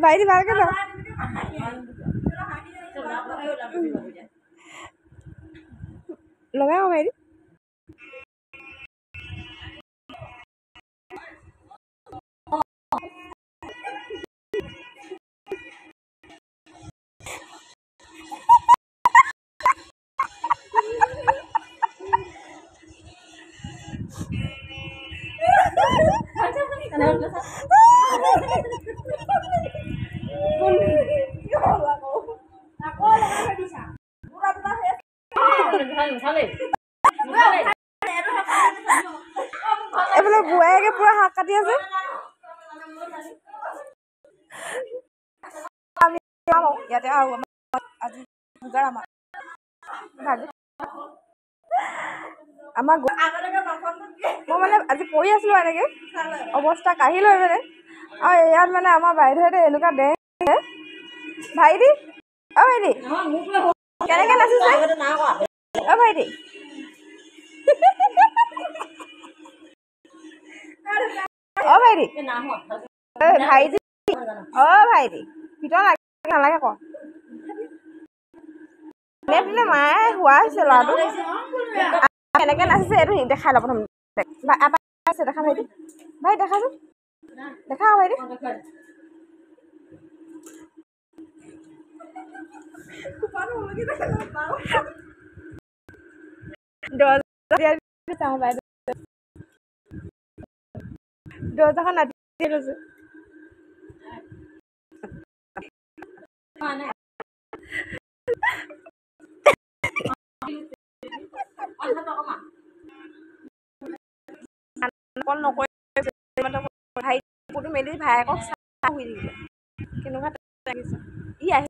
ভাইটি ভালকে ন লগাও ভাইটি এইফালে বুঢ়াইকে পুৰা শাক কাটি আছে ইয়াতে আজি আমাৰ মই মানে আজি পঢ়ি আছিলো এনেকে অৱস্থা কাঢ়ি লৈ মানে আৰু ইয়াত মানে আমাৰ বাইদেউহঁতে এনেকুৱা দে ভাইটি অ ভাইটি কেনেকে নাচিছে অ ভাইটি অ ভাইটি ভাইটি অ ভাইটি ভিতৰত নালাগে ক দিলে মায়ে হোৱা হৈছে ল'ৰাটো কেনেকে নাচিছে এইটো দেখাই লওঁ প্ৰথম দেখা ভাইটি ভাই দেখাচোন দেখা ভাইটি দৰ্জাখন নাতি লৈছো ভাইটি মেলি ভাইকক চাহ শুই থাকিলে কেনেকুৱা লাগিছে ই আহিছে